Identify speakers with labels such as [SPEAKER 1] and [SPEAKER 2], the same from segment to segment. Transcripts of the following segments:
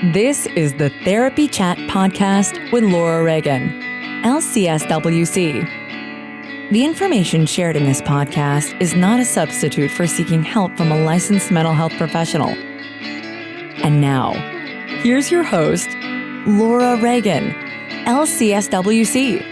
[SPEAKER 1] This is the Therapy Chat Podcast with Laura Reagan, LCSW-C. The information shared in this podcast is not a substitute for seeking help from a licensed mental health professional. And now, here's your host, Laura Reagan, LCSW-C.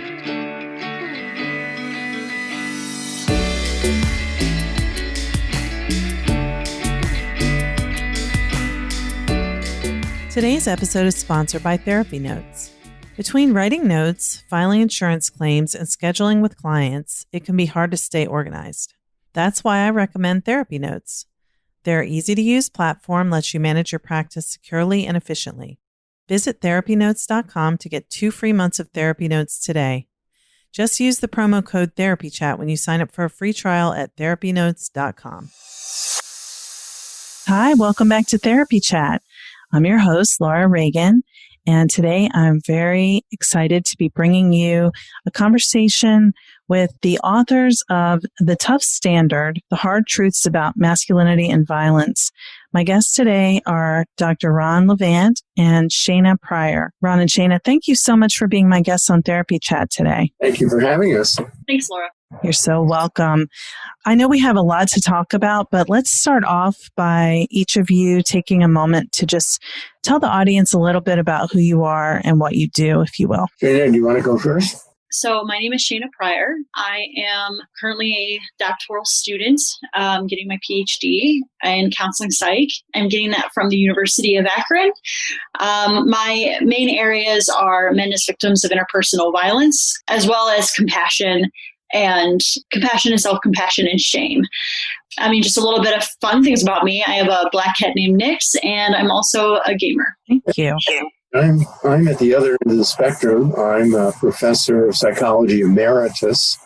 [SPEAKER 2] Today's episode is sponsored by Therapy Notes. Between writing notes, filing insurance claims, and scheduling with clients, it can be hard to stay organized. That's why I recommend Therapy Notes. Their easy-to-use platform lets you manage your practice securely and efficiently. Visit therapynotes.com to get 2 free months of Therapy Notes today. Just use the promo code TherapyChat when you sign up for a free trial at therapynotes.com. Hi, welcome back to Therapy Chat. I'm your host, Laura Reagan, and today I'm very excited to be bringing you a conversation with the authors of The Tough Standard, The Hard Truths About Masculinity and Violence. My guests today are Dr. Ron Levant and Shana Pryor. Ron and Shana, thank you so much for being my guests on Therapy Chat today.
[SPEAKER 3] Thank you for having us.
[SPEAKER 4] Thanks, Laura.
[SPEAKER 2] You're so welcome. I know we have a lot to talk about, but let's start off by each of you taking a moment to just tell the audience a little bit about who you are and what you do, if you will.
[SPEAKER 3] Shana, do you want to go first?
[SPEAKER 4] So my name is Shana Pryor. I am currently a doctoral student, getting my PhD in counseling psych. I'm getting that from the University of Akron. My main areas are men as victims of interpersonal violence, as well as compassion and self-compassion and shame. I mean, just a little bit of fun things about me. I have a black cat named Nix, and I'm also a gamer.
[SPEAKER 2] Thank you.
[SPEAKER 3] I'm at the other end of the spectrum. I'm a Professor of Psychology Emeritus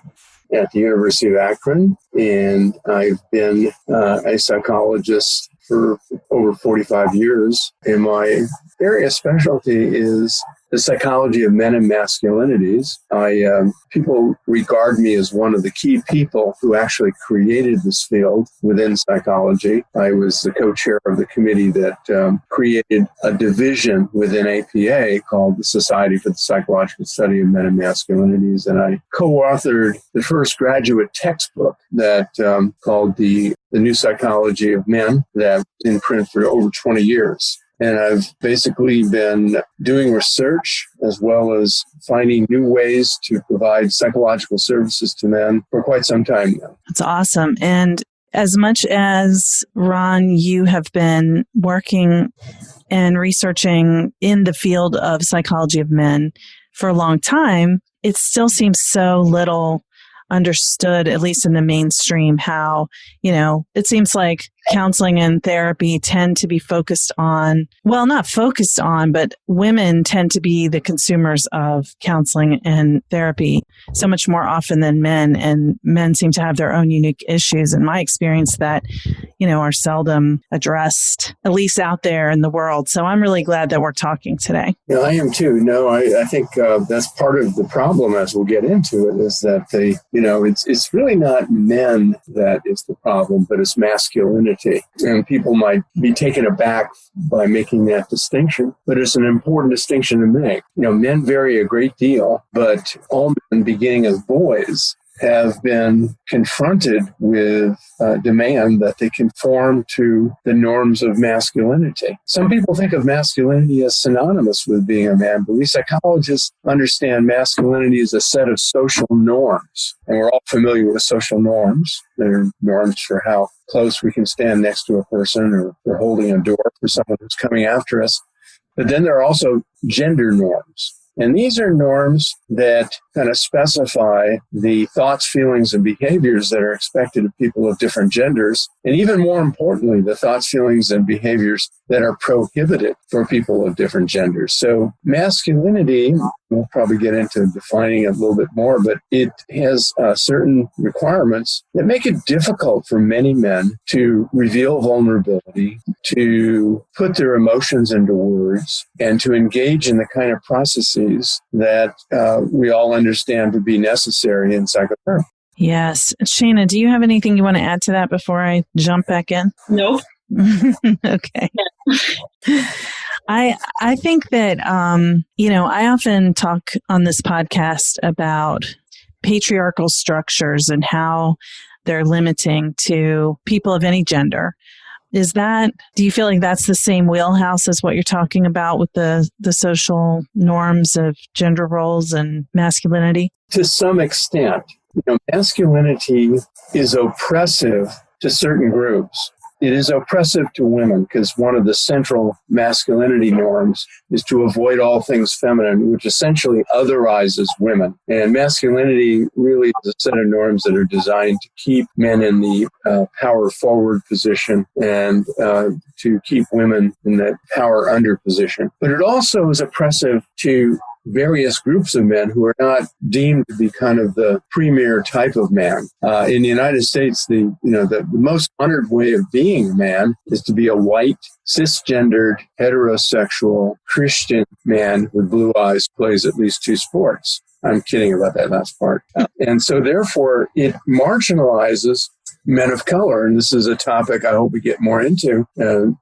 [SPEAKER 3] at the University of Akron, and I've been a psychologist for over 45 years. And my area of specialty is the psychology of men and masculinities. People regard me as one of the key people who actually created this field within psychology. I was the co-chair of the committee that created a division within APA called the Society for the Psychological Study of Men and Masculinities, and I co-authored the first graduate textbook that called the New Psychology of Men, that was in print for over 20 years. And I've basically been doing research as well as finding new ways to provide psychological services to men for quite some time now.
[SPEAKER 2] That's awesome. And as much as, Ron, you have been working and researching in the field of psychology of men for a long time, it still seems so little understood, at least in the mainstream, how, it seems like counseling and therapy tend to be focused on, well, not focused on, but women tend to be the consumers of counseling and therapy so much more often than men. And men seem to have their own unique issues, in my experience, that, are seldom addressed, at least out there in the world. So I'm really glad that we're talking today.
[SPEAKER 3] Yeah, I am too. No, I think that's part of the problem, as we'll get into it, is that it's really not men that is the problem, but it's masculinity. And people might be taken aback by making that distinction, but it's an important distinction to make. Men vary a great deal, but all men, beginning as boys, have been confronted with demand that they conform to the norms of masculinity. Some people think of masculinity as synonymous with being a man, but we psychologists understand masculinity as a set of social norms. And we're all familiar with social norms. They're norms for how close we can stand next to a person, or for holding a door for someone who's coming after us. But then there are also gender norms. And these are norms that kind of specify the thoughts, feelings, and behaviors that are expected of people of different genders. And even more importantly, the thoughts, feelings, and behaviors that are prohibited for people of different genders. So masculinity, we'll probably get into defining it a little bit more, but it has certain requirements that make it difficult for many men to reveal vulnerability, to put their emotions into words, and to engage in the kind of processes that we all understand to be necessary in psychotherapy.
[SPEAKER 2] Yes. Shana, do you have anything you want to add to that before I jump back in?
[SPEAKER 4] No.
[SPEAKER 2] Okay. I think that, I often talk on this podcast about patriarchal structures and how they're limiting to people of any gender. Do you feel like that's the same wheelhouse as what you're talking about with the social norms of gender roles and masculinity?
[SPEAKER 3] To some extent, masculinity is oppressive to certain groups. It is oppressive to women because one of the central masculinity norms is to avoid all things feminine, which essentially otherizes women. And masculinity really is a set of norms that are designed to keep men in the power forward position and to keep women in the power under position. But it also is oppressive to various groups of men who are not deemed to be kind of the premier type of man. In the United States, the most honored way of being a man is to be a white, cisgendered, heterosexual, Christian man with blue eyes who plays at least 2 sports. I'm kidding about that last part. And so therefore, it marginalizes men of color. And this is a topic I hope we get more into,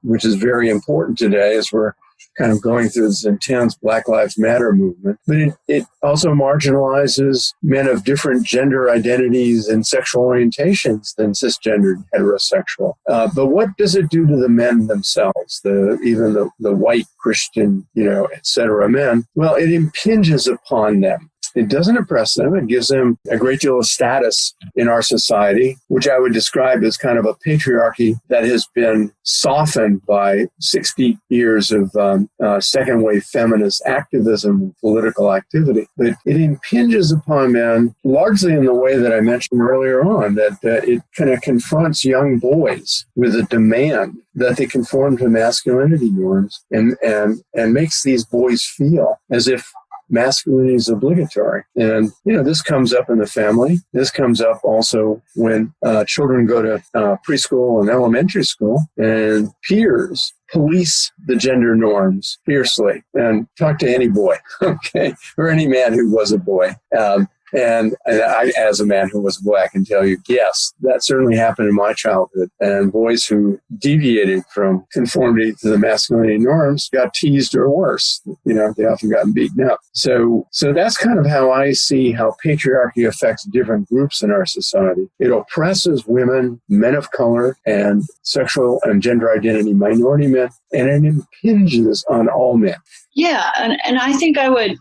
[SPEAKER 3] which is very important today as we're kind of going through this intense Black Lives Matter movement. But it also marginalizes men of different gender identities and sexual orientations than cisgendered heterosexual. But what does it do to the men themselves, even the white Christian, et cetera men? Well, it impinges upon them. It doesn't oppress them. It gives them a great deal of status in our society, which I would describe as kind of a patriarchy that has been softened by 60 years of second wave feminist activism and political activity. But it impinges upon men largely in the way that I mentioned earlier on, that it kind of confronts young boys with a demand that they conform to masculinity norms and makes these boys feel as if masculinity is obligatory. And, this comes up in the family. This comes up also when children go to preschool and elementary school, and peers police the gender norms fiercely. And talk to any boy, okay, or any man who was a boy. And I, as a man who was a boy, I can tell you, yes, that certainly happened in my childhood. And boys who deviated from conformity to the masculinity norms got teased or worse. They often got beaten up. So that's kind of how I see how patriarchy affects different groups in our society. It oppresses women, men of color, and sexual and gender identity minority men, and it impinges on all men.
[SPEAKER 4] Yeah, and I think I would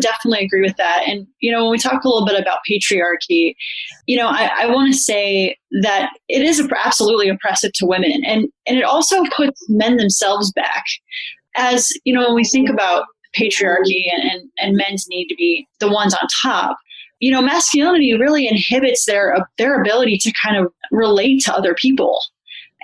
[SPEAKER 4] definitely agree with that. And, when we talk a little bit about patriarchy, I want to say that it is absolutely oppressive to women. And it also puts men themselves back. As, when we think about patriarchy and men's need to be the ones on top, masculinity really inhibits their ability to kind of relate to other people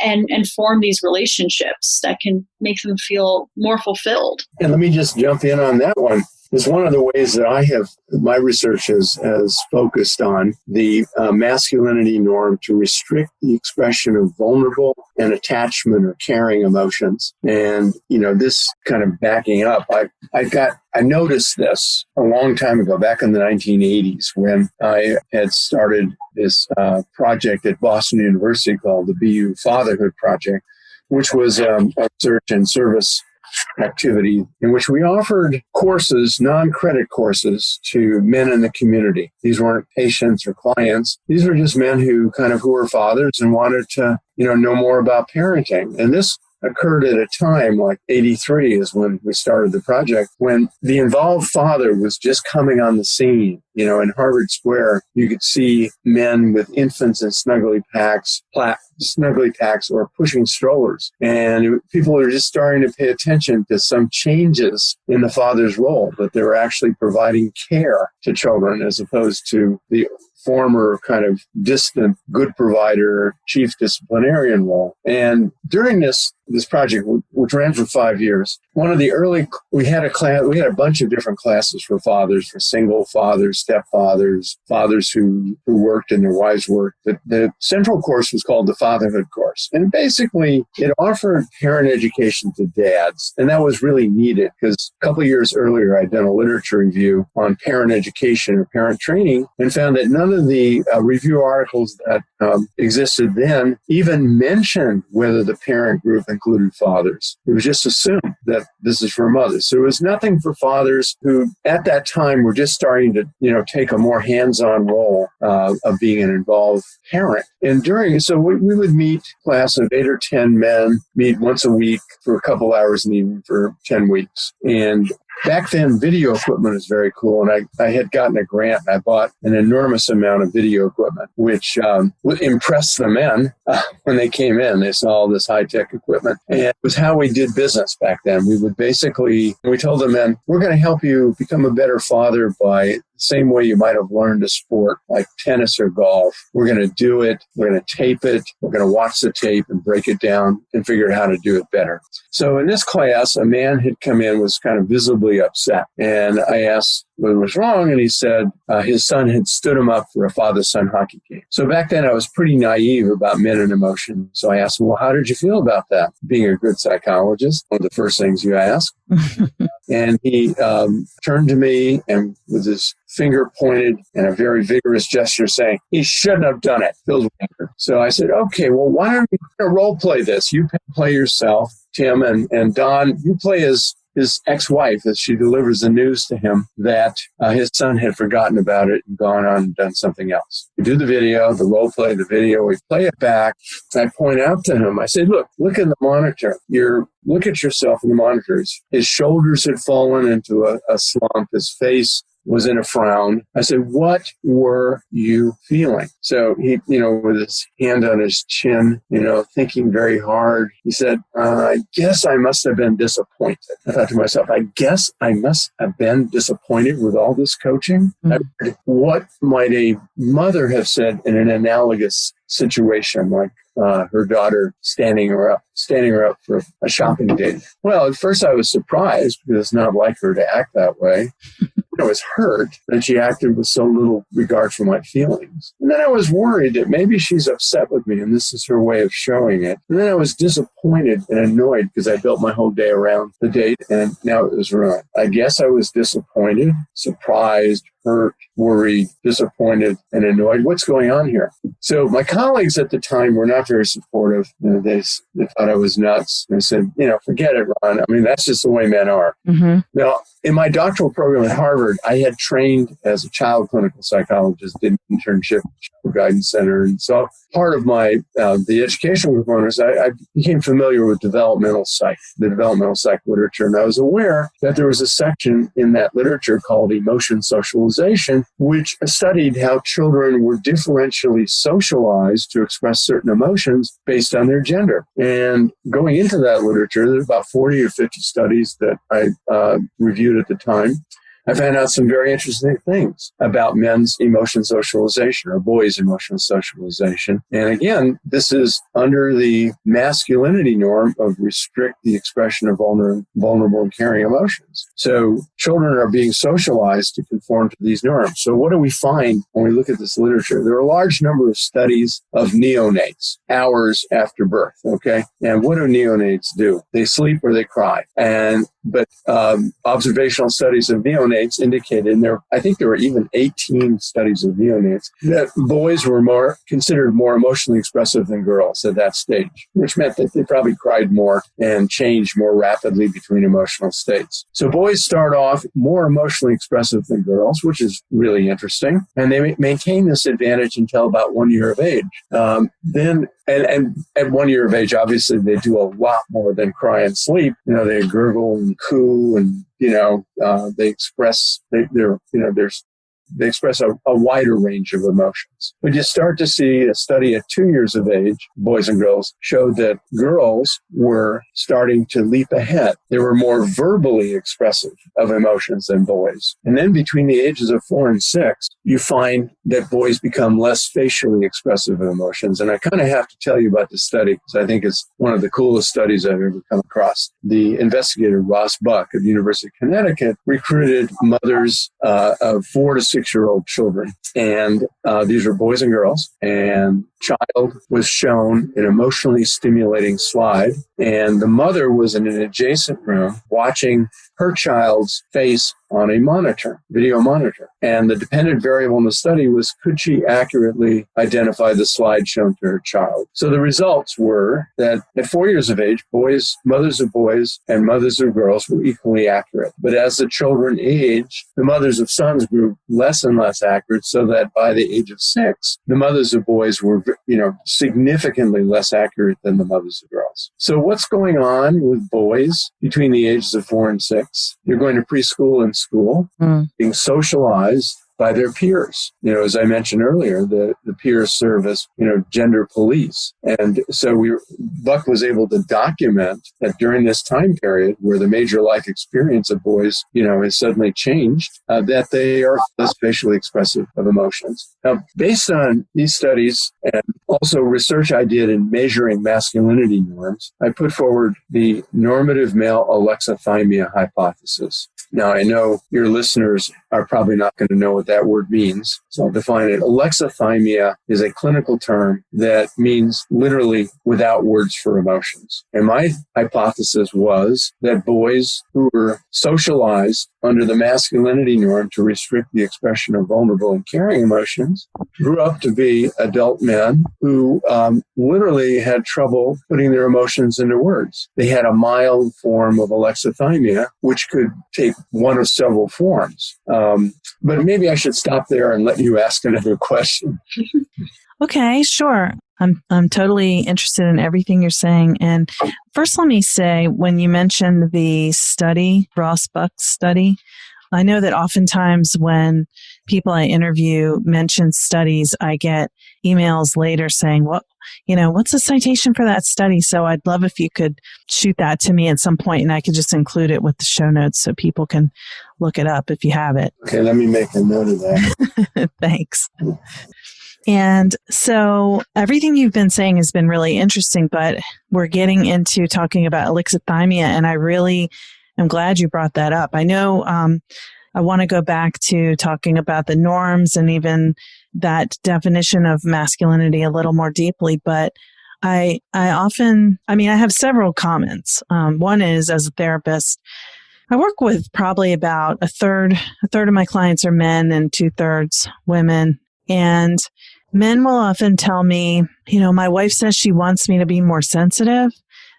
[SPEAKER 4] and form these relationships that can make them feel more fulfilled.
[SPEAKER 3] And let me just jump in on that one. It's one of the ways that my research has focused on the masculinity norm to restrict the expression of vulnerable and attachment or caring emotions. And, this kind of backing up, I noticed this a long time ago, back in the 1980s, when I had started this project at Boston University called the BU Fatherhood Project, which was a research and service activity in which we offered courses, non-credit courses, to men in the community. These weren't patients or clients. These were just men who were fathers and wanted to, know more about parenting. And this occurred at a time like 83 is when we started the project, when the involved father was just coming on the scene. In Harvard Square, you could see men with infants in snuggly packs or pushing strollers. And people were just starting to pay attention to some changes in the father's role, that they were actually providing care to children as opposed to the former kind of distant good provider, chief disciplinarian role. And during this project, which ran for 5 years, we had a bunch of different classes for fathers, for single fathers, stepfathers, fathers who worked and their wives worked. The central course was called the Fatherhood course. And basically, it offered parent education to dads. And that was really needed because a couple of years earlier, I'd done a literature review on parent education or parent training and found that none of the review articles that existed then even mentioned whether the parent group included fathers. It was just assumed. that this is for mothers. So it was nothing for fathers who at that time were just starting to, take a more hands-on role of being an involved parent. And so we would meet a class of 8 or 10 men, meet once a week for a couple hours in the evening for 10 weeks. And back then, video equipment was very cool, and I had gotten a grant, and I bought an enormous amount of video equipment, which impressed the men when they came in. They saw all this high-tech equipment, and it was how we did business back then. We told the men, we're going to help you become a better father by the same way you might have learned a sport like tennis or golf. We're going to do it. We're going to tape it. We're going to watch the tape and break it down and figure out how to do it better. So in this class, a man had come in, was kind of visibly upset. And I asked what was wrong. And he said his son had stood him up for a father-son hockey game. So back then I was pretty naive about men and emotion. So I asked him, well, how did you feel about that? Being a good psychologist, one of the first things you ask. And he turned to me and with his finger pointed in a very vigorous gesture saying, he shouldn't have done it. Filled with anger. So I said, okay, well, why don't we role play this? You play yourself, Tim, and Don, you play as his ex-wife as she delivers the news to him that his son had forgotten about it and gone on and done something else. We do the video, the role play, the video, we play it back. I point out to him, I said, look in the monitor. Look at yourself in the monitors. His shoulders had fallen into a slump. His face was in a frown. I said, what were you feeling? So he, with his hand on his chin, thinking very hard, he said, I guess I must have been disappointed. I thought to myself, I guess I must have been disappointed with all this coaching. Mm-hmm. What might a mother have said in an analogous situation like her daughter standing her up for a shopping date? Well, at first I was surprised because it's not like her to act that way. I was hurt that she acted with so little regard for my feelings. And then I was worried that maybe she's upset with me and this is her way of showing it. And then I was disappointed and annoyed because I built my whole day around the date and now it was ruined. I guess I was disappointed, surprised, hurt, worried, disappointed, and annoyed. What's going on here? So my colleagues at the time were not very supportive. They thought I was nuts. They said, forget it, Ron. I mean, that's just the way men are. Mm-hmm. Now, in my doctoral program at Harvard, I had trained as a child clinical psychologist, did an internship at the Child Guidance Center. And so part of my, the educational components, I became familiar with the developmental psych literature. And I was aware that there was a section in that literature called emotion socialization, which studied how children were differentially socialized to express certain emotions based on their gender. And going into that literature, there's about 40 or 50 studies that I reviewed at the time. I found out some very interesting things about men's emotion socialization or boys' emotional socialization. And again, this is under the masculinity norm of restrict the expression of vulnerable and caring emotions. So children are being socialized to conform to these norms. So what do we find when we look at this literature? There are a large number of studies of neonates hours after birth, okay? And what do neonates do? They sleep or they cry. But observational studies of neonates indicated, and I think there were even 18 studies of neonates, that boys were considered more emotionally expressive than girls at that stage, which meant that they probably cried more and changed more rapidly between emotional states. So boys start off more emotionally expressive than girls, which is really interesting, and they maintain this advantage until about 1 year of age. Then at 1 year of age, obviously, they do a lot more than cry and sleep. They gurgle and coo, and they express they express a wider range of emotions. But you start to see a study at 2 years of age, boys and girls, showed that girls were starting to leap ahead. They were more verbally expressive of emotions than boys. And then between the ages of 4 and 6, you find that boys become less facially expressive of emotions. And I kind of have to tell you about this study because I think it's one of the coolest studies I've ever come across. The investigator, Ross Buck of the University of Connecticut, recruited mothers of 4 to 6-year-old children. And these were boys and girls. And child was shown an emotionally stimulating slide. And the mother was in an adjacent room watching her child's face on a monitor, video monitor. And the dependent variable in the study was, could she accurately identify the slide shown to her child? So the results were that at 4 years of age, mothers of boys and mothers of girls were equally accurate. But as the children aged, the mothers of sons grew less and less accurate, so that by the age of 6, the mothers of boys were, significantly less accurate than the mothers of girls. So what's going on with boys between the ages of 4 and 6? They're going to preschool and school, being socialized by their peers. As I mentioned earlier, the peers serve as, gender police. And so Buck was able to document that during this time period where the major life experience of boys, has suddenly changed, that they are less facially expressive of emotions. Now, based on these studies and also research I did in measuring masculinity norms, I put forward the normative male alexithymia hypothesis. Now, I know your listeners are probably not going to know what that word means, so I'll define it. Alexithymia is a clinical term that means literally without words for emotions. And my hypothesis was that boys who were socialized under the masculinity norm to restrict the expression of vulnerable and caring emotions grew up to be adult men who literally had trouble putting their emotions into words. They had a mild form of alexithymia, which could take one of several forms. But maybe I should stop there and let you ask another question.
[SPEAKER 2] Okay, sure. I'm totally interested in everything you're saying. And first, let me say, when you mentioned the study, Ross Buck's study, I know that oftentimes when people I interview mention studies, I get emails later saying, what's the citation for that study? So I'd love if you could shoot that to me at some point and I could just include it with the show notes so people can look it up if you have it.
[SPEAKER 3] Okay, let me make a note of that.
[SPEAKER 2] Thanks. And so everything you've been saying has been really interesting, but we're getting into talking about alexithymia, and I really am glad you brought that up. I know I want to go back to talking about the norms and even that definition of masculinity a little more deeply, but I have several comments. One is, as a therapist, I work with probably about a third of my clients are men and 2/3 women. And men will often tell me, my wife says she wants me to be more sensitive,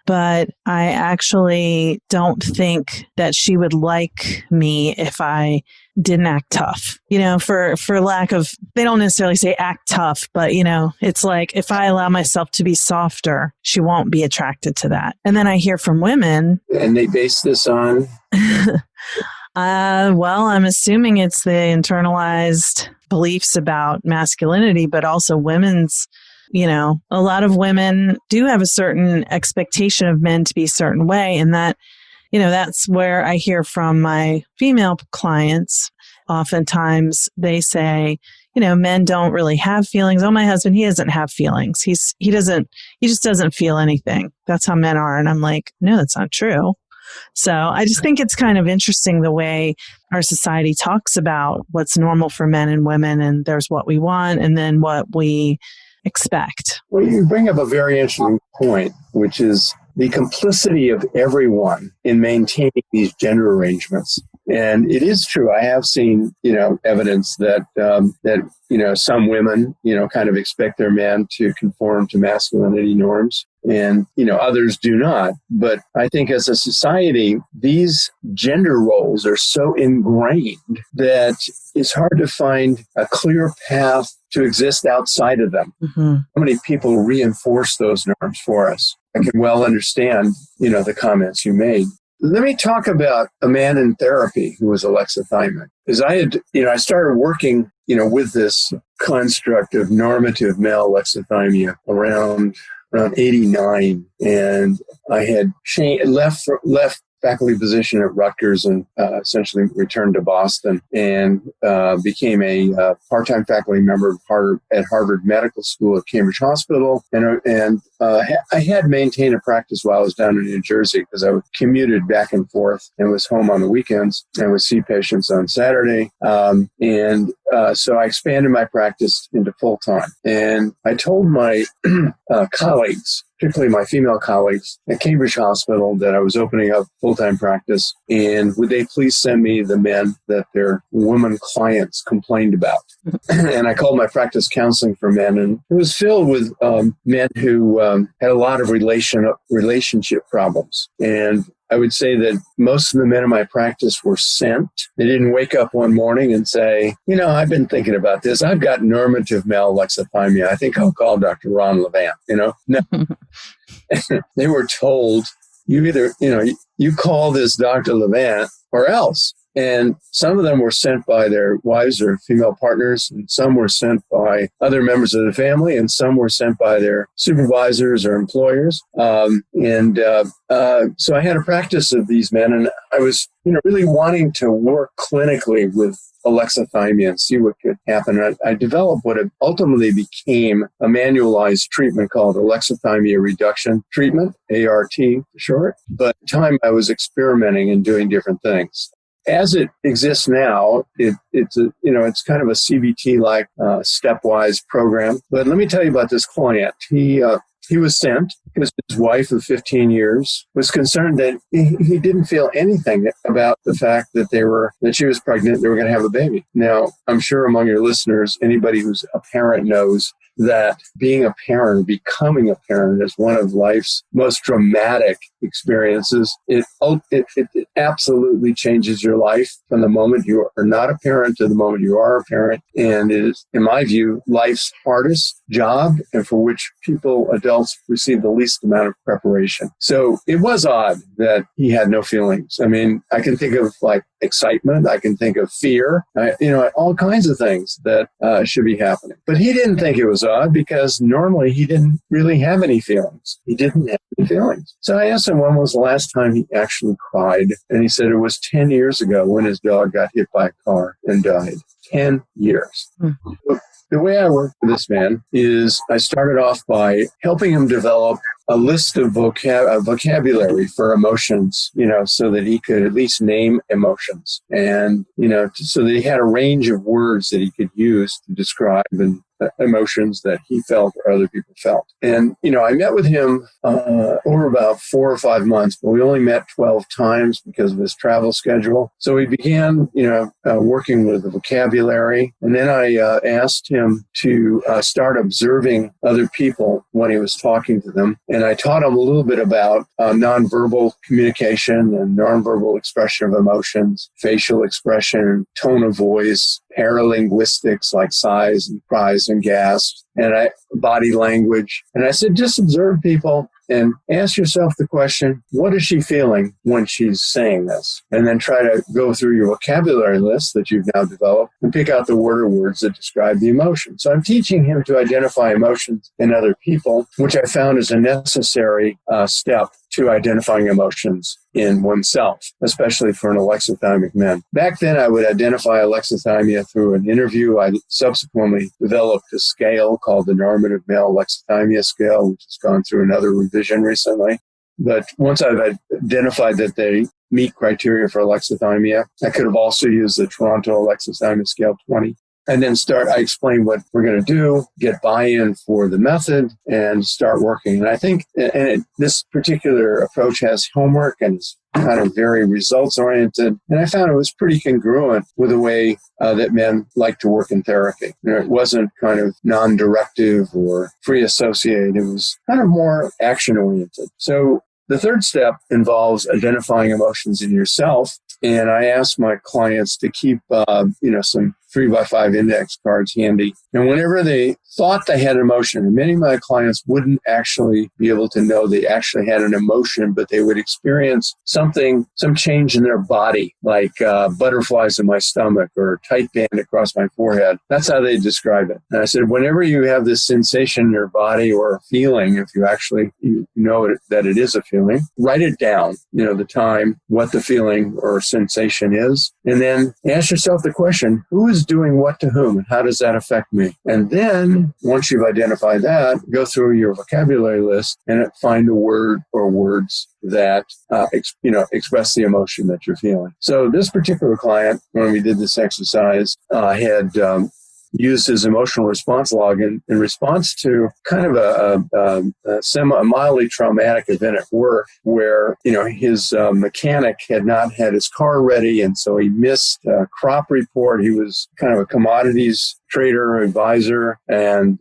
[SPEAKER 2] but I actually don't think that she would like me if I didn't act tough. For lack of, they don't necessarily say act tough, but it's like if I allow myself to be softer, she won't be attracted to that. And then I hear from women.
[SPEAKER 3] And they base this on?
[SPEAKER 2] Well, I'm assuming it's the internalized beliefs about masculinity, but also women's, a lot of women do have a certain expectation of men to be a certain way. And that, that's where I hear from my female clients. Oftentimes they say, men don't really have feelings. Oh, my husband, he doesn't have feelings. He just doesn't feel anything. That's how men are. And I'm like, no, that's not true. So I just think it's kind of interesting the way our society talks about what's normal for men and women, and there's what we want and then what we expect.
[SPEAKER 3] Well, you bring up a very interesting point, which is the complicity of everyone in maintaining these gender arrangements. And it is true. I have seen, evidence that some women, kind of expect their men to conform to masculinity norms, and, others do not. But I think as a society, these gender roles are so ingrained that it's hard to find a clear path to exist outside of them. Mm-hmm. How many people reinforce those norms for us? I can well understand, the comments you made. Let me talk about a man in therapy who was alexithymic. Because I started working, with this construct of normative male alexithymia around 89, and I had left faculty position at Rutgers and essentially returned to Boston and became a part-time faculty member at Harvard Medical School at Cambridge Hospital. And I had maintained a practice while I was down in New Jersey because I commuted back and forth and was home on the weekends and would see patients on Saturday. So I expanded my practice into full-time. And I told my colleagues particularly my female colleagues at Cambridge Hospital, that I was opening up full-time practice, and would they please send me the men that their women clients complained about. And I called my practice Counseling for Men, and it was filled with men who had a lot of relationship problems. And I would say that most of the men in my practice were sent. They didn't wake up one morning and say, I've been thinking about this. I've got normative male alexithymia. I think I'll call Dr. Ronald Levant. No. They were told, you either, you call this Dr. Levant or else. And some of them were sent by their wives or female partners, and some were sent by other members of the family, and some were sent by their supervisors or employers. So I had a practice of these men, and I was, really wanting to work clinically with alexithymia and see what could happen. I developed what ultimately became a manualized treatment called Alexithymia Reduction Treatment, ART for short. But at the time I was experimenting and doing different things. As it exists now, it's kind of a CBT-like stepwise program. But let me tell you about this client. He was sent because his wife of 15 years was concerned that he didn't feel anything about the fact that she was pregnant, they were going to have a baby. Now, I'm sure among your listeners, anybody who's a parent knows that being a parent, becoming a parent, is one of life's most dramatic experiences. It absolutely changes your life from the moment you are not a parent to the moment you are a parent. And it is, in my view, life's hardest job, and for which adults receive the least amount of preparation. So it was odd that he had no feelings. I mean, I can think of excitement. I can think of fear, all kinds of things that should be happening. But he didn't think it was odd because normally he didn't really have any feelings. He didn't have any feelings. So I asked him when was the last time he actually cried. And he said it was 10 years ago when his dog got hit by a car and died. 10 years. Mm-hmm. The way I work with this man is I started off by helping him develop a list of vocabulary for emotions, so that he could at least name emotions, and, so that he had a range of words that he could use to describe emotions that he felt or other people felt. And, I met with him over about 4 or 5 months, but we only met 12 times because of his travel schedule. So we began, working with the vocabulary. And then I asked him to start observing other people when he was talking to them. And I taught him a little bit about nonverbal communication and nonverbal expression of emotions, facial expression, tone of voice, paralinguistics like sighs and cries and gasps, and body language. And I said, just observe people and ask yourself the question, what is she feeling when she's saying this? And then try to go through your vocabulary list that you've now developed and pick out the word or words that describe the emotion. So I'm teaching him to identify emotions in other people, which I found is a necessary step to identifying emotions in oneself, especially for an alexithymic man. Back then, I would identify alexithymia through an interview. I subsequently developed a scale called the Normative Male Alexithymia Scale, which has gone through another revision recently. But once I've identified that they meet criteria for alexithymia, I could have also used the Toronto Alexithymia Scale 20. And then I explain what we're going to do, get buy-in for the method, and start working. And I think this particular approach has homework and is kind of very results-oriented. And I found it was pretty congruent with the way that men like to work in therapy. It wasn't kind of non-directive or free associated. It was kind of more action-oriented. So the third step involves identifying emotions in yourself. And I ask my clients to keep, some 3x5 index cards handy. And whenever they thought they had an emotion, and many of my clients wouldn't actually be able to know they actually had an emotion, but they would experience some change in their body, like butterflies in my stomach or a tight band across my forehead. That's how they describe it. And I said, whenever you have this sensation in your body or a feeling, if you actually know that it is a feeling, write it down, the time, what the feeling or sensation is, and then ask yourself the question, who is doing what to whom, and how does that affect me? And then, once you've identified that, go through your vocabulary list and find a word or words that express the emotion that you're feeling. So this particular client, when we did this exercise, had used his emotional response log in response to kind of a mildly traumatic event at work where, his mechanic had not had his car ready, and so he missed a crop report. He was kind of a commodities trader, advisor, and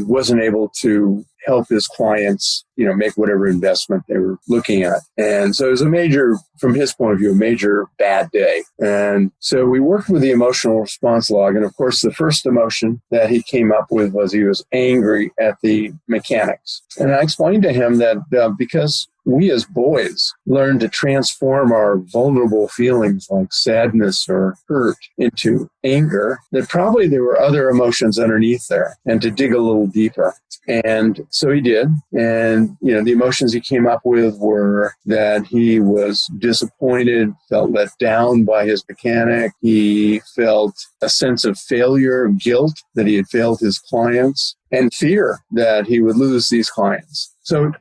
[SPEAKER 3] wasn't able to help his clients, make whatever investment they were looking at. And so it was from his point of view, a major bad day. And so we worked with the emotional response log. And of course, the first emotion that he came up with was he was angry at the mechanics. And I explained to him that because we as boys learn to transform our vulnerable feelings like sadness or hurt into anger, that probably there were other emotions underneath there, and to dig a little deeper. And so he did. And, the emotions he came up with were that he was disappointed, felt let down by his mechanic. He felt a sense of failure, guilt that he had failed his clients, and fear that he would lose these clients. So,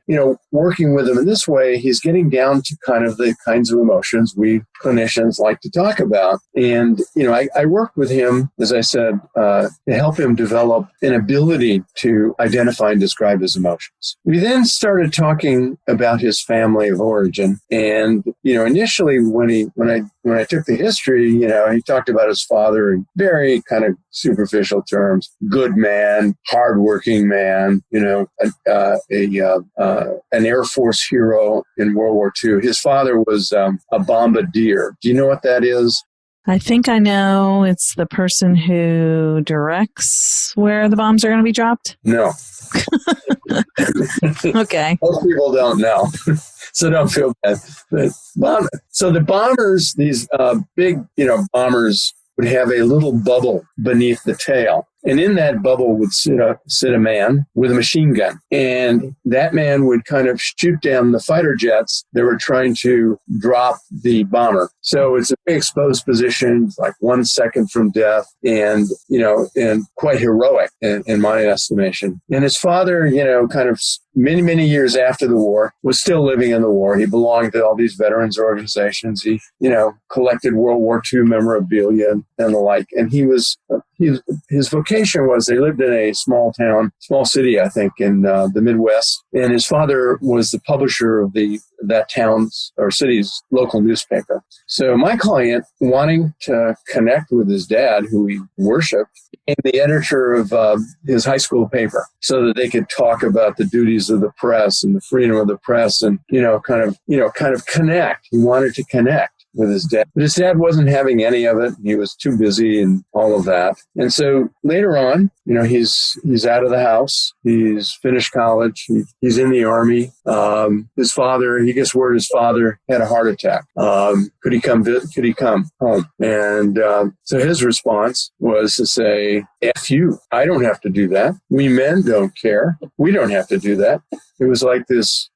[SPEAKER 3] working with him in this way, he's getting down to kind of the kinds of emotions we clinicians like to talk about. And, I worked with him, as I said, to help him develop an ability to identify and describe his emotions. We then started talking about his family of origin. And, initially when I took the history, he talked about his father in very kind of superficial terms: good man, hardworking man, an Air Force hero in World War II. His father was a bombardier. Do you know what that is?
[SPEAKER 2] I think I know. It's the person who directs where the bombs are going to be dropped.
[SPEAKER 3] No.
[SPEAKER 2] Okay.
[SPEAKER 3] Most people don't know. So don't feel bad. So the bombers, these big, bombers would have a little bubble beneath the tail. And in that bubble would sit a man with a machine gun. And that man would kind of shoot down the fighter jets that were trying to drop the bomber. So it's a very exposed position, like 1 second from death, and quite heroic in my estimation. And his father, kind of many, many years after the war, was still living in the war. He belonged to all these veterans organizations. He, collected World War II memorabilia and the like. And his vocation was, they lived in a small city, I think, in the Midwest. And his father was the publisher of that town's or city's local newspaper. So my client, wanting to connect with his dad, who he worshiped, became the editor of his high school paper, so that they could talk about the duties of the press and the freedom of the press, and kind of connect. He wanted to connect with his dad. But his dad wasn't having any of it. He was too busy and all of that. And so later on, he's out of the house. He's finished college. He's in the Army. His father, he gets word his father had a heart attack. Could he come home? And so his response was to say, F you. I don't have to do that. We men don't care. We don't have to do that. It was like this,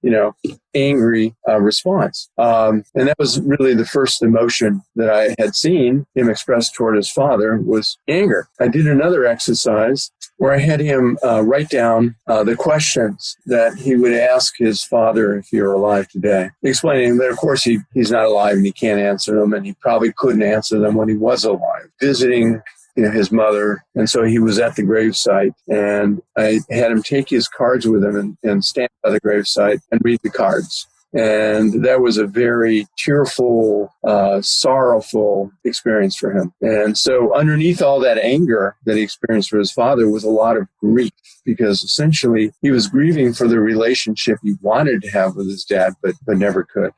[SPEAKER 3] angry response. And that was really the first emotion that I had seen him express toward his father, was anger. I did another exercise where I had him write down the questions that he would ask his father if he were alive today, explaining that, of course, he's not alive and he can't answer them, and he probably couldn't answer them when he was alive, visiting his mother. And so he was at the gravesite, and I had him take his cards with him and stand by the gravesite and read the cards. And that was a very tearful, sorrowful experience for him. And so underneath all that anger that he experienced for his father was a lot of grief, because essentially he was grieving for the relationship he wanted to have with his dad, but never could.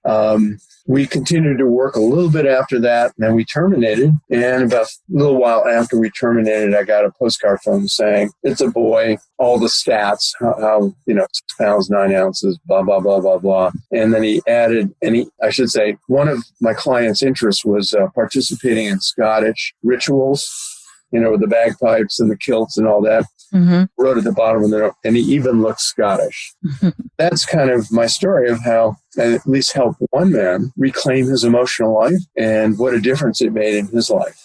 [SPEAKER 3] We continued to work a little bit after that, and then we terminated. And about a little while after we terminated, I got a postcard from him saying, it's a boy, all the stats, how 6 pounds, 9 ounces, blah, blah, blah, blah, blah. And then he added, one of my client's interests was participating in Scottish rituals, with the bagpipes and the kilts and all that. Mm-hmm. Wrote at the bottom of the note, and he even looks Scottish. That's kind of my story of how I at least helped one man reclaim his emotional life, and what a difference it made in his life.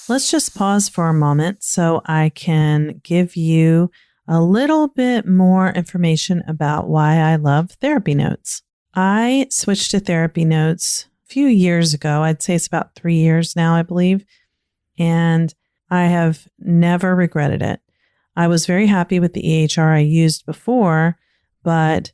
[SPEAKER 2] Let's just pause for a moment so I can give you a little bit more information about why I love therapy notes. I switched to therapy notes a few years ago. I'd say it's about 3 years now, I believe. and I have never regretted it. I was very happy with the EHR I used before, but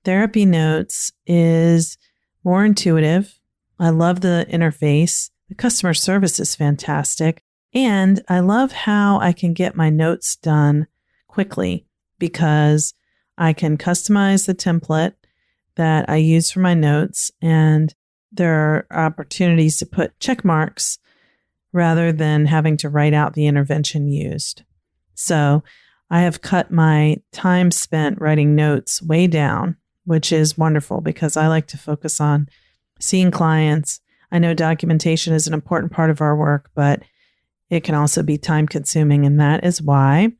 [SPEAKER 2] Therapy Notes is more intuitive. I love the interface. The customer service is fantastic. And I love how I can get my notes done quickly because I can customize the template that I use for my notes, and there are opportunities to put check marks rather than having to write out the intervention used. So I have cut my time spent writing notes way down, which is wonderful because I like to focus on seeing clients. I know documentation is an important part of our work, but it can also be time consuming, and that is why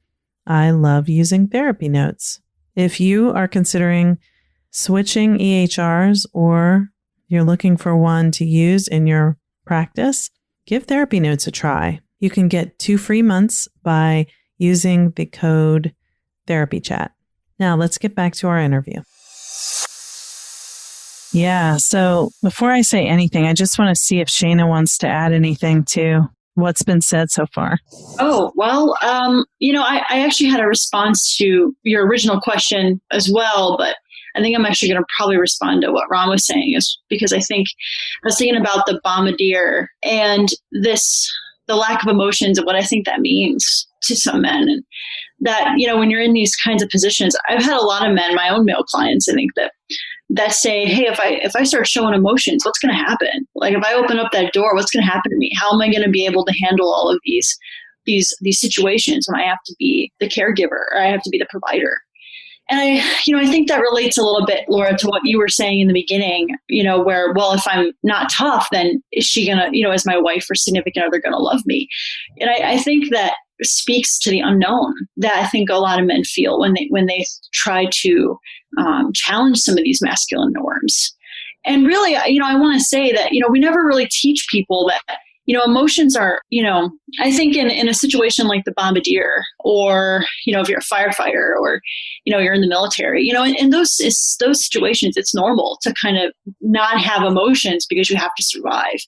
[SPEAKER 2] I love using Therapy Notes. If you are considering switching EHRs or you're looking for one to use in your practice, give Therapy Notes a try. You can get 2 free months by using the code TherapyChat. Now let's get back to our interview. Yeah, so before I say anything, I just want to see if Shana wants to add anything to what's been said so far.
[SPEAKER 4] Oh, well, I actually had a response to your original question as well, but I think I'm actually going to probably respond to what Ron was saying, is because I was thinking about the bombardier and the lack of emotions and what I think that means to some men. And that, when you're in these kinds of positions, I've had a lot of men, my own male clients, I think that say, hey, if I start showing emotions, what's going to happen? Like if I open up that door, what's going to happen to me? How am I going to be able to handle all of these situations when I have to be the caregiver or I have to be the provider? And I think that relates a little bit, Laura, to what you were saying in the beginning, where, well, if I'm not tough, then is she going to, is my wife or significant other going to love me? And I think that speaks to the unknown that I think a lot of men feel when they try to challenge some of these masculine norms. And really, I want to say that, we never really teach people that, emotions are, I think in a situation like the bombardier, or, if you're a firefighter, or, you're in the military, in those situations, it's normal to kind of not have emotions because you have to survive.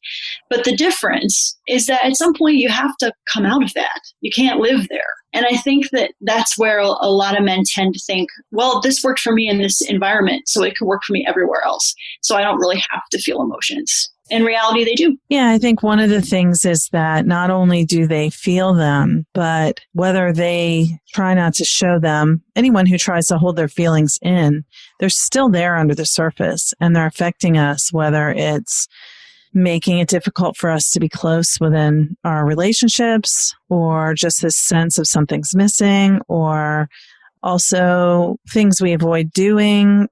[SPEAKER 4] But the difference is that at some point you have to come out of that. You can't live there. And I think that that's where a lot of men tend to think, well, this worked for me in this environment, so it could work for me everywhere else. So I don't really have to feel emotions. In reality, they do.
[SPEAKER 2] Yeah, I think one of the things is that not only do they feel them, but whether they try not to show them, anyone who tries to hold their feelings in, they're still there under the surface and they're affecting us, whether it's making it difficult for us to be close within our relationships, or just this sense of something's missing, or also things we avoid doing,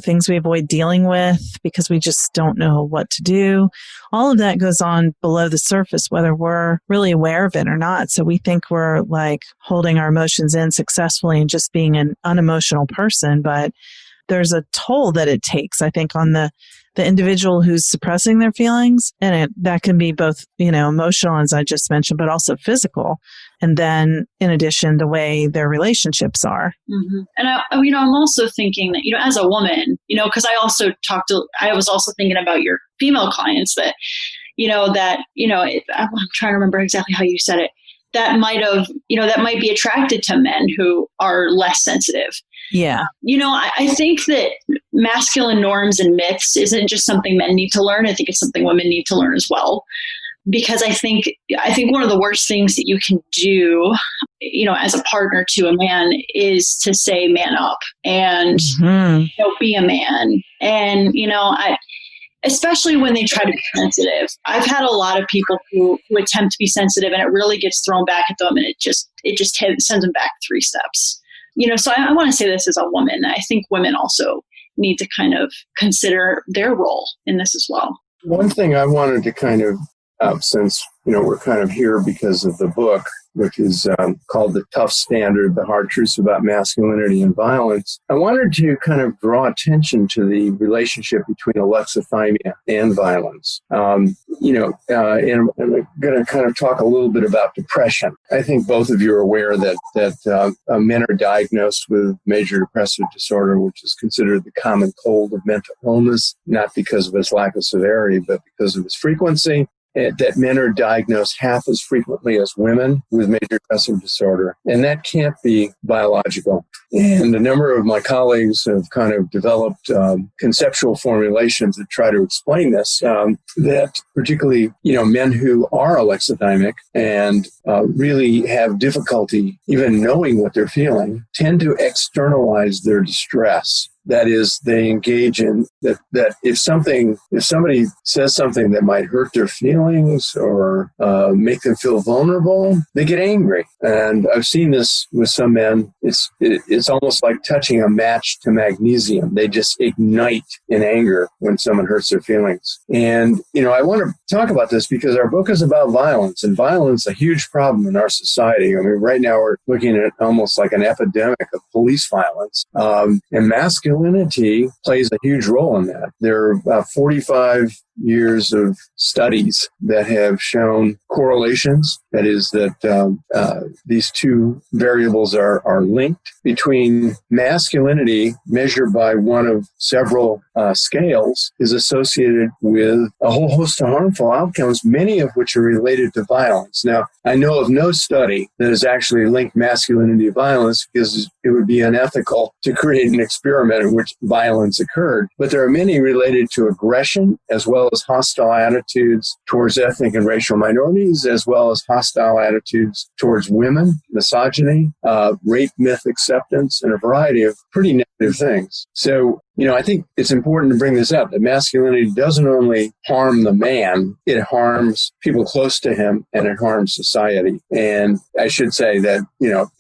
[SPEAKER 2] things we avoid dealing with because we just don't know what to do. All of that goes on below the surface, whether we're really aware of it or not. So we think we're like holding our emotions in successfully and just being an unemotional person, but there's a toll that it takes, I think, on the individual who's suppressing their feelings. And that can be both, emotional, as I just mentioned, but also physical. And then in addition, the way their relationships are.
[SPEAKER 4] Mm-hmm. And I'm also thinking that, as a woman, because I was also thinking about your female clients that, I'm trying to remember exactly how you said it, that might be attracted to men who are less sensitive.
[SPEAKER 2] Yeah.
[SPEAKER 4] I think that masculine norms and myths isn't just something men need to learn. I think it's something women need to learn as well. Because I think one of the worst things that you can do, as a partner to a man is to say, man up and be a man. And, especially when they try to be sensitive. I've had a lot of people who attempt to be sensitive and it really gets thrown back at them and it just sends them back 3 steps. So I want to say this as a woman. I think women also need to kind of consider their role in this as well.
[SPEAKER 3] One thing I wanted to kind of, since, we're kind of here because of the book, which is called The Tough Standard, The Hard Truths About Masculinity and Violence, I wanted to kind of draw attention to the relationship between alexithymia and violence. And I'm going to kind of talk a little bit about depression. I think both of you are aware that men are diagnosed with major depressive disorder, which is considered the common cold of mental illness, not because of its lack of severity, but because of its frequency. that men are diagnosed half as frequently as women with major depressive disorder. And that can't be biological. And a number of my colleagues have kind of developed conceptual formulations that try to explain this, that particularly, men who are alexithymic and really have difficulty even knowing what they're feeling tend to externalize their distress. That is, they engage in that if somebody says something that might hurt their feelings or make them feel vulnerable, they get angry. And I've seen this with some men. It's almost like touching a match to magnesium. They just ignite in anger when someone hurts their feelings. And, I want to talk about this because our book is about violence, and violence is a huge problem in our society. I mean, right now we're looking at almost like an epidemic of police violence. And masculinity plays a huge role in that. There are about 45 years of studies that have shown correlations. That is that these two variables are linked between masculinity measured by one of several scales is associated with a whole host of harmful outcomes, many of which are related to violence. Now, I know of no study that has actually linked masculinity to violence because it would be unethical to create an experiment in which violence occurred. But there are many related to aggression as well as hostile attitudes towards ethnic and racial minorities, as well as hostile attitudes towards women, misogyny, rape myth acceptance, and a variety of pretty negative things. So, I think it's important to bring this up, that masculinity doesn't only harm the man, it harms people close to him and it harms society. And I should say that,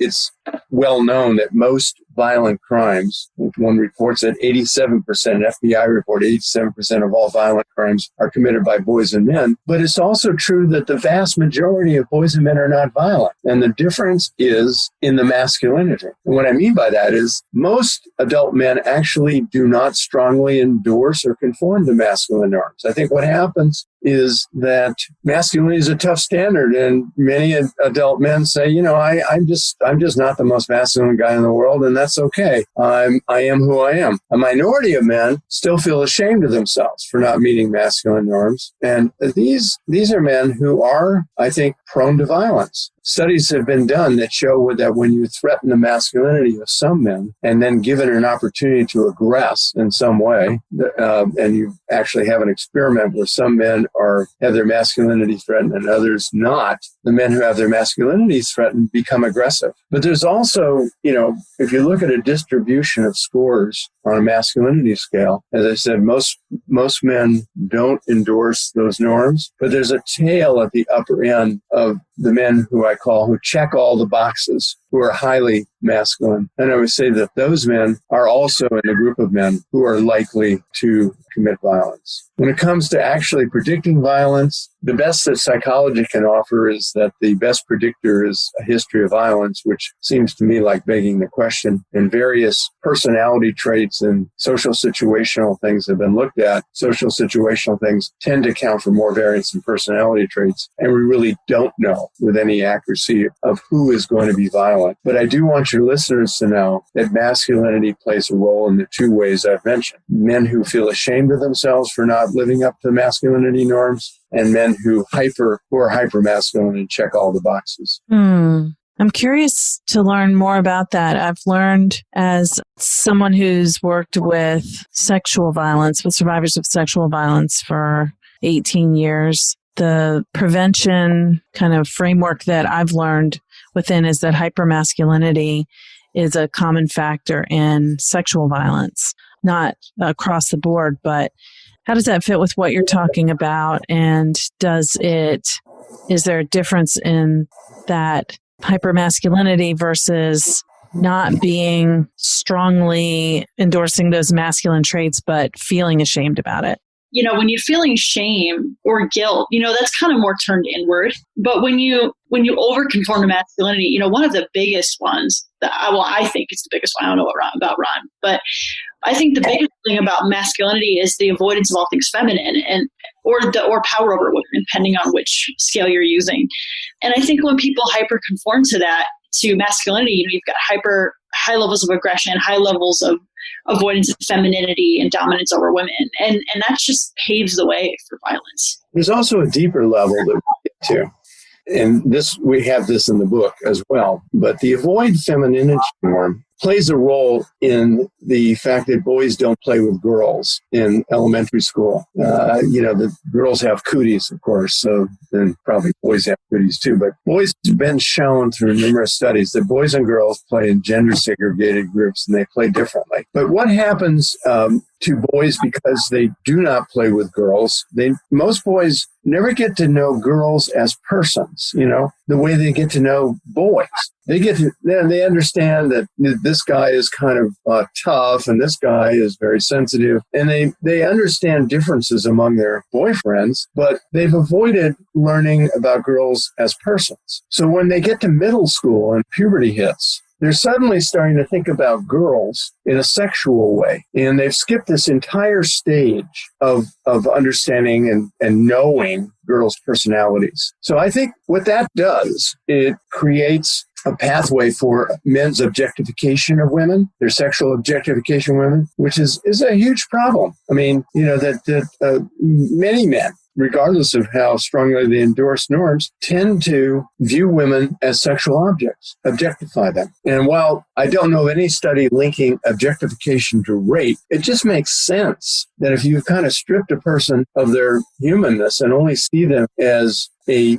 [SPEAKER 3] it's well known that most violent crimes, one reports that 87%, FBI report 87% of all violent crimes are committed by boys and men. But it's also true that the vast majority of boys and men are not violent. And the difference is in the masculinity. And what I mean by that is most adult men actually do not strongly endorse or conform to masculine norms. I think what happens is that masculinity is a tough standard, and many adult men say, I'm just not the most masculine guy in the world, and that's okay. I am who I am. A minority of men still feel ashamed of themselves for not meeting masculine norms, and these are men who are, I think, prone to violence. Studies have been done that show that when you threaten the masculinity of some men and then given an opportunity to aggress in some way, and you actually have an experiment where some men have their masculinity threatened and others not, the men who have their masculinities threatened become aggressive. But there's also, if you look at a distribution of scores on a masculinity scale, as I said, most men don't endorse those norms, but there's a tail at the upper end of the men who check all the boxes, who are highly masculine. And I would say that those men are also in a group of men who are likely to commit violence. When it comes to actually predicting violence, the best that psychology can offer is that the best predictor is a history of violence, which seems to me like begging the question. And various personality traits and social situational things have been looked at. Social situational things tend to account for more variance in personality traits. And we really don't know with any accuracy of who is going to be violent. But I do want your listeners to know that masculinity plays a role in the two ways I've mentioned. Men who feel ashamed of themselves for not living up to masculinity norms, and men who are hyper-masculine and check all the boxes.
[SPEAKER 2] I'm curious to learn more about that. I've learned as someone who's worked with sexual violence, with survivors of sexual violence for 18 years, the prevention kind of framework that I've learned within is that hypermasculinity is a common factor in sexual violence, not across the board, but how does that fit with what you're talking about? And is there a difference in that hypermasculinity versus not being strongly endorsing those masculine traits, but feeling ashamed about it?
[SPEAKER 4] When you're feeling shame or guilt, that's kind of more turned inward. But when you overconform to masculinity, one of the biggest ones I think it's the biggest one. I don't know about Ron, but I think the biggest thing about masculinity is the avoidance of all things feminine or power over women, depending on which scale you're using. And I think when people hyperconform to masculinity, you've got high levels of aggression, high levels of
[SPEAKER 3] avoidance of femininity and dominance over women. And that just paves the way for violence. There's also a deeper level that we get to. And we have this in the book as well. But the avoid femininity norm plays a role in the fact that boys don't play with girls in elementary school. The girls have cooties, of course, so then probably boys have cooties too. But boys have been shown through numerous studies that boys and girls play in gender segregated groups and they play differently. But what happens to boys because they do not play with girls? Most boys never get to know girls as persons, the way they get to know boys. They understand that this guy is kind of tough and this guy is very sensitive. And they understand differences among their boyfriends, but they've avoided learning about girls as persons. So when they get to middle school and puberty hits, they're suddenly starting to think about girls in a sexual way. And they've skipped this entire stage of understanding and knowing girls' personalities. So I think what that does, it creates a pathway for men's objectification of women, their sexual objectification of women, which is a huge problem. I mean, that many men, regardless of how strongly they endorse norms, tend to view women as sexual objects, objectify them. And while I don't know of any study linking objectification to rape, it just makes sense that if you've kind of stripped a person of their humanness and only see them as a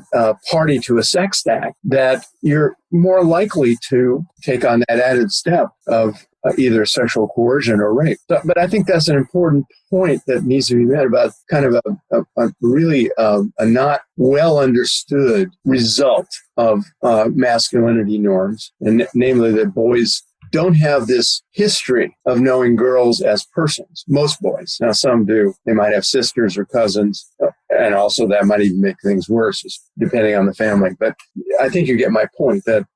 [SPEAKER 3] party to a sex act, that you're more likely to take on that added step of either sexual coercion or rape. But I think that's an important point that needs to be made about kind of a really not well understood result of masculinity norms, and namely that boys don't have this history of knowing girls as persons. Most boys. Now, some do. They might have sisters or cousins, and also that might even make things worse, depending on the family. But I think you get my point that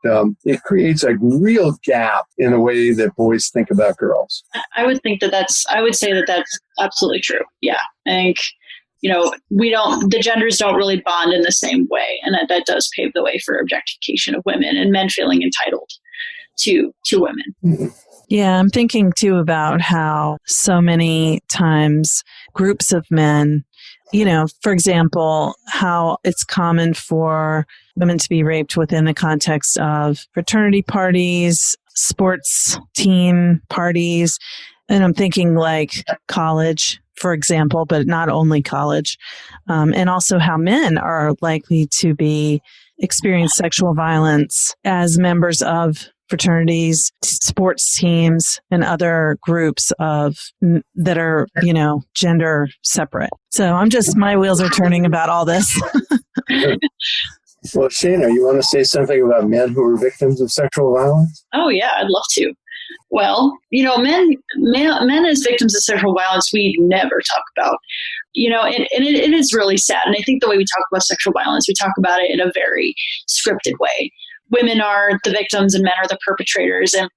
[SPEAKER 3] it creates a real gap in the way that boys think about girls. I would say that that's absolutely true. Yeah. I think, the genders don't really bond in the same way. And that does pave the way for objectification of women and men feeling entitled to women. Mm-hmm.
[SPEAKER 2] Yeah, I'm thinking too about how so many times groups of men, for example, how it's common for women to be raped within the context of fraternity parties, sports team parties. And I'm thinking like college, for example, but not only college. And also how men are likely to experience sexual violence as members of fraternities, sports teams, and other groups that are, gender separate. So my wheels are turning about all this.
[SPEAKER 3] Well, Shana, you want to say something about men who are victims of sexual violence?
[SPEAKER 4] Oh, yeah, I'd love to. Well, men as victims of sexual violence, we never talk about, and it is really sad. And I think the way we talk about sexual violence, we talk about it in a very scripted way. Women are the victims and men are the perpetrators. And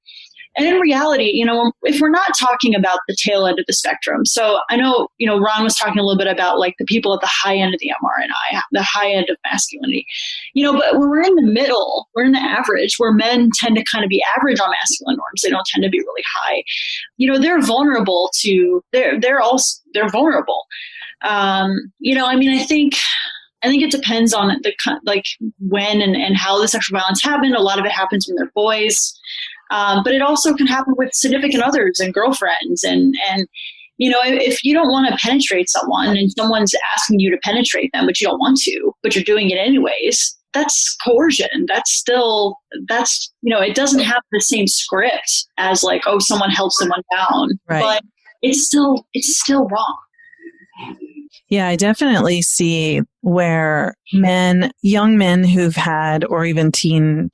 [SPEAKER 4] in reality, if we're not talking about the tail end of the spectrum, so I know, Ron was talking a little bit about like the people at the high end of the MRNI, the high end of masculinity, but when we're in the middle, we're in the average, where men tend to kind of be average on masculine norms. They don't tend to be really high. They're vulnerable they're vulnerable. I think it depends on when and how the sexual violence happened. A lot of it happens when they're boys. But it also can happen with significant others and girlfriends. And if you don't want to penetrate someone and someone's asking you to penetrate them, but you don't want to, but you're doing it anyways, that's coercion. It doesn't have the same script as like, oh, someone held someone down, right. But it's still wrong.
[SPEAKER 2] Yeah, I definitely see where young men who've had, or even teen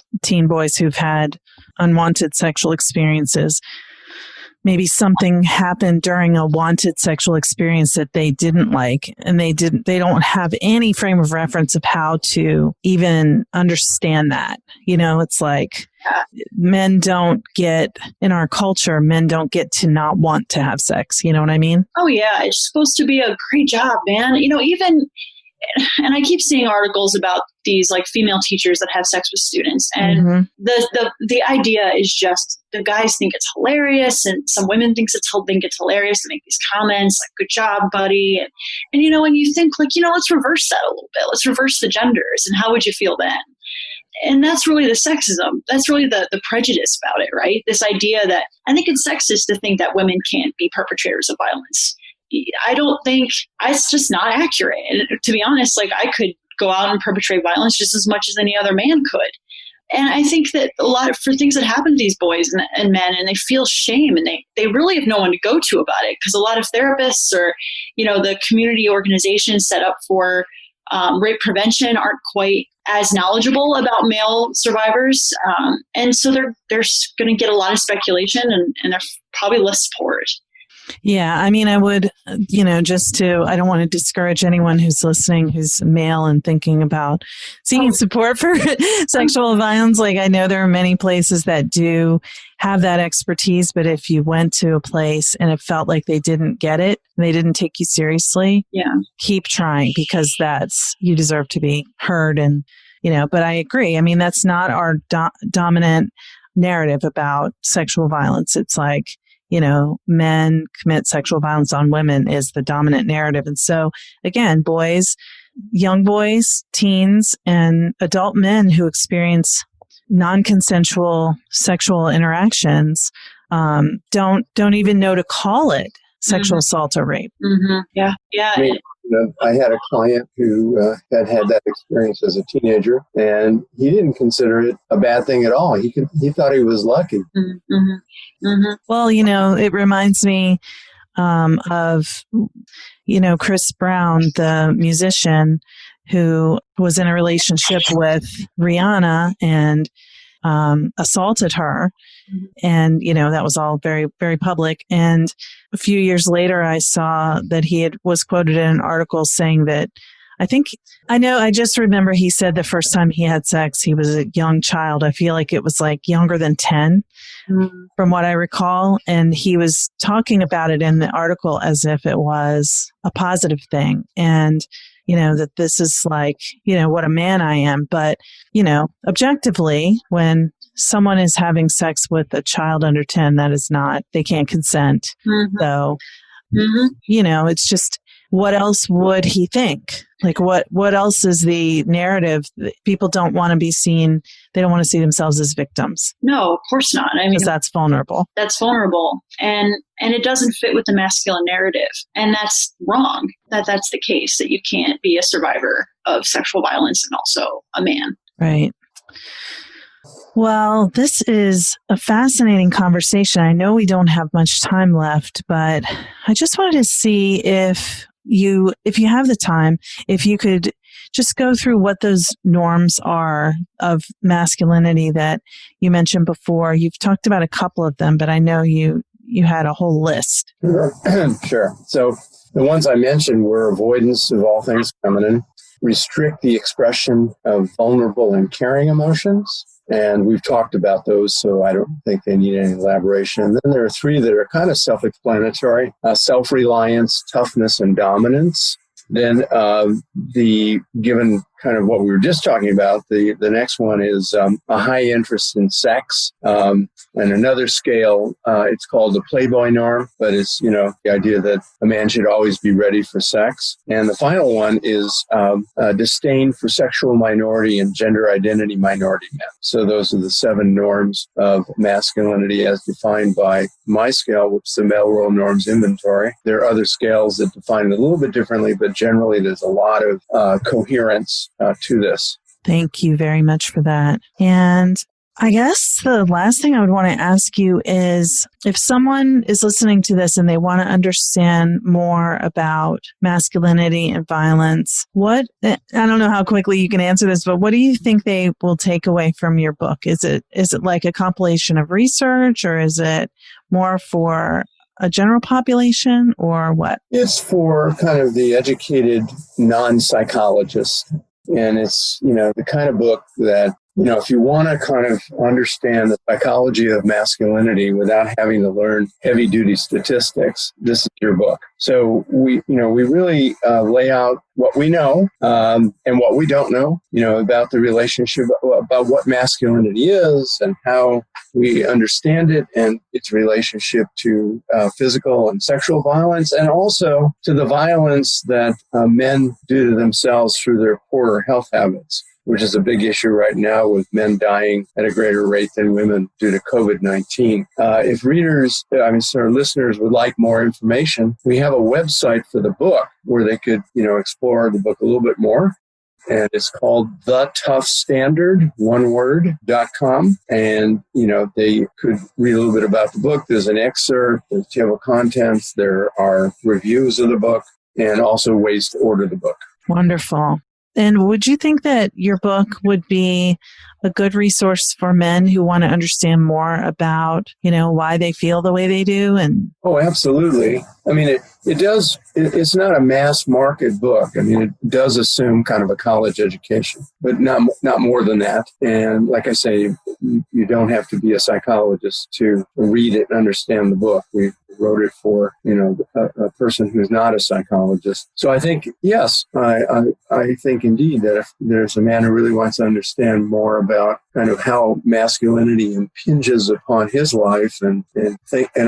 [SPEAKER 2] boys who've had unwanted sexual experiences, maybe something happened during a wanted sexual experience that they didn't like, and they don't have any frame of reference of how to even understand that. It's like in our culture, men don't get to not want to have sex. You know what I mean?
[SPEAKER 4] Oh yeah. It's supposed to be a great job, man. Even and I keep seeing articles about these like female teachers that have sex with students. And the idea is just the guys think it's hilarious, and some women think it's hilarious to make these comments like, good job, buddy. And and you think like, let's reverse that a little bit. Let's reverse the genders. And how would you feel then? And that's really the sexism. That's really the prejudice about it, right? This idea that I think it's sexist to think that women can't be perpetrators of violence. I don't think it's just not accurate. And to be honest, like I could go out and perpetrate violence just as much as any other man could. And I think that for things that happen to these boys and men, and they feel shame, and they really have no one to go to about it, because a lot of therapists or, the community organizations set up for rape prevention aren't quite as knowledgeable about male survivors. And so they're going to get a lot of speculation and they're probably less support.
[SPEAKER 2] Yeah. I mean, I would, I don't want to discourage anyone who's listening, who's male and thinking about seeking support for sexual violence. Like, I know there are many places that do have that expertise, but if you went to a place and it felt like they didn't get it, they didn't take you seriously, keep trying, because you deserve to be heard. And, but I agree. I mean, that's not our dominant narrative about sexual violence. It's like, men commit sexual violence on women is the dominant narrative. And so again, young boys, teens, and adult men who experience non-consensual sexual interactions don't even know to call it sexual assault or rape.
[SPEAKER 4] Mm-hmm. Yeah. Yeah.
[SPEAKER 3] I had a client who had that experience as a teenager, and he didn't consider it a bad thing at all. He thought he was lucky.
[SPEAKER 4] Mm-hmm. Mm-hmm.
[SPEAKER 2] Well, it reminds me of Chris Brown, the musician who was in a relationship with Rihanna and assaulted her. And, that was all very, very public. And a few years later, I saw that he was quoted in an article saying that I just remember he said the first time he had sex, he was a young child. I feel like it was like younger than 10 from what I recall. And he was talking about it in the article as if it was a positive thing. And that this is like, what a man I am. But, objectively, when someone is having sex with a child under 10, they can't consent. Mm-hmm. So, it's just, what else would he think? Like, what else is the narrative? People don't want to be seen. They don't want to see themselves as victims.
[SPEAKER 4] No, of course not. I mean,
[SPEAKER 2] because that's vulnerable.
[SPEAKER 4] That's vulnerable. And it doesn't fit with the masculine narrative. And that's wrong. That's the case, that you can't be a survivor of sexual violence and also a man.
[SPEAKER 2] Right. Well, this is a fascinating conversation. I know we don't have much time left, but I just wanted to see if you have the time, if you could just go through what those norms are of masculinity that you mentioned before. You've talked about a couple of them, but I know you had a whole list.
[SPEAKER 3] Sure. So the ones I mentioned were avoidance of all things feminine, restrict the expression of vulnerable and caring emotions. And we've talked about those, so I don't think they need any elaboration. And then there are three that are kind of self-explanatory: self-reliance, toughness, and dominance. Then given kind of what we were just talking about, the next one is a high interest in sex. And another scale, it's called the Playboy norm, but it's, the idea that a man should always be ready for sex. And the final one is disdain for sexual minority and gender identity minority men. So those are the 7 norms of masculinity as defined by my scale, which is the Male Role Norms Inventory. There are other scales that define it a little bit differently, but generally there's a lot of coherence to this.
[SPEAKER 2] Thank you very much for that. And I guess the last thing I would want to ask you is, if someone is listening to this and they want to understand more about masculinity and violence, I don't know how quickly you can answer this, but what do you think they will take away from your book? Is it like a compilation of research, or is it more for a general population, or what?
[SPEAKER 3] It's for kind of the educated non-psychologist. And it's, the kind of book that if you want to kind of understand the psychology of masculinity without having to learn heavy duty statistics, this is your book. So we really lay out what we know and what we don't know, about the relationship, about what masculinity is and how we understand it and its relationship to physical and sexual violence, and also to the violence that men do to themselves through their poorer health habits, which is a big issue right now with men dying at a greater rate than women due to COVID-19. If listeners would like more information, we have a website for the book where they could, explore the book a little bit more. And it's called thetoughstandard.com. And, they could read a little bit about the book. There's an excerpt, there's table of contents, there are reviews of the book, and also ways to order the book.
[SPEAKER 2] Wonderful. And would you think that your book would be a good resource for men who want to understand more about, why they feel the way they do?
[SPEAKER 3] Oh, absolutely. I mean, it does. It's not a mass market book. I mean, it does assume kind of a college education, but not more than that. And like I say, you don't have to be a psychologist to read it and understand the book. We wrote it for, a person who's not a psychologist. So I think, yes, I think indeed that if there's a man who really wants to understand more about kind of how masculinity impinges upon his life and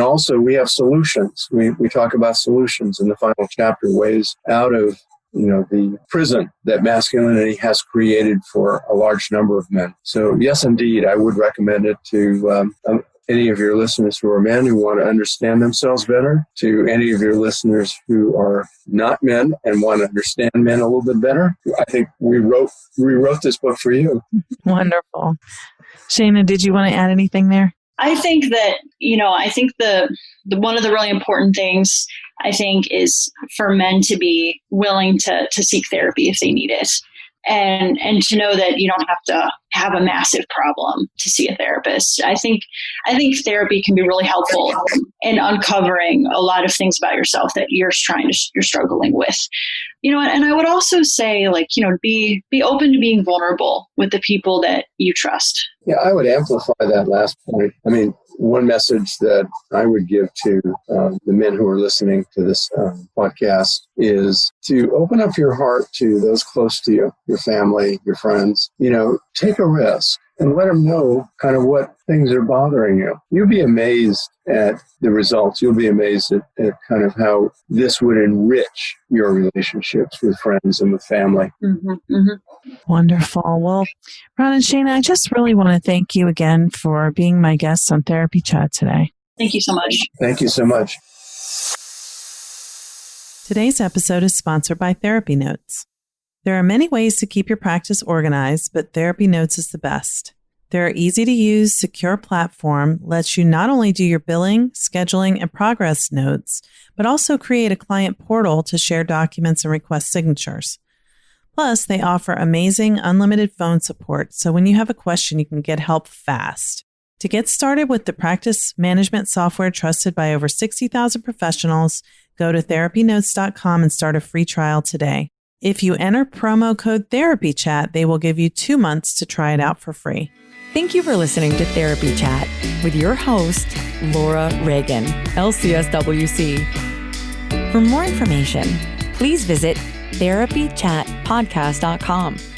[SPEAKER 3] also we have solutions. We talk about solutions in the final chapter, ways out of the prison that masculinity has created for a large number of men. So yes, indeed, I would recommend it to any of your listeners who are men who want to understand themselves better, to any of your listeners who are not men and want to understand men a little bit better. I think we wrote this book for you.
[SPEAKER 2] Wonderful. Shana, did you want to add anything there?
[SPEAKER 4] I think that, the one of the really important things, I think, is for men to be willing to seek therapy if they need it. And to know that you don't have to have a massive problem to see a therapist. I think therapy can be really helpful in uncovering a lot of things about yourself that you're struggling with. And I would also say, be open to being vulnerable with the people that you trust.
[SPEAKER 3] Yeah, I would amplify that last point. I mean, one message that I would give to the men who are listening to this podcast is to open up your heart to those close to you, your family, your friends. Take a risk and let them know kind of what things are bothering you. You'll be amazed at the results. You'll be amazed at kind of how this would enrich your relationships with friends and with family.
[SPEAKER 2] Mm-hmm, mm-hmm. Wonderful. Well, Ron and Shana, I just really want to thank you again for being my guests on Therapy Chat today.
[SPEAKER 4] Thank you so much.
[SPEAKER 3] Thank you so much.
[SPEAKER 2] Today's episode is sponsored by Therapy Notes. There are many ways to keep your practice organized, but Therapy Notes is the best. Their easy-to-use, secure platform lets you not only do your billing, scheduling, and progress notes, but also create a client portal to share documents and request signatures. Plus, they offer amazing unlimited phone support, so when you have a question, you can get help fast. To get started with the practice management software trusted by over 60,000 professionals, go to therapynotes.com and start a free trial today. If you enter promo code TherapyChat, they will give you 2 months to try it out for free.
[SPEAKER 1] Thank you for listening to Therapy Chat with your host, Laura Reagan, LCSW-C. For more information, please visit therapychatpodcast.com.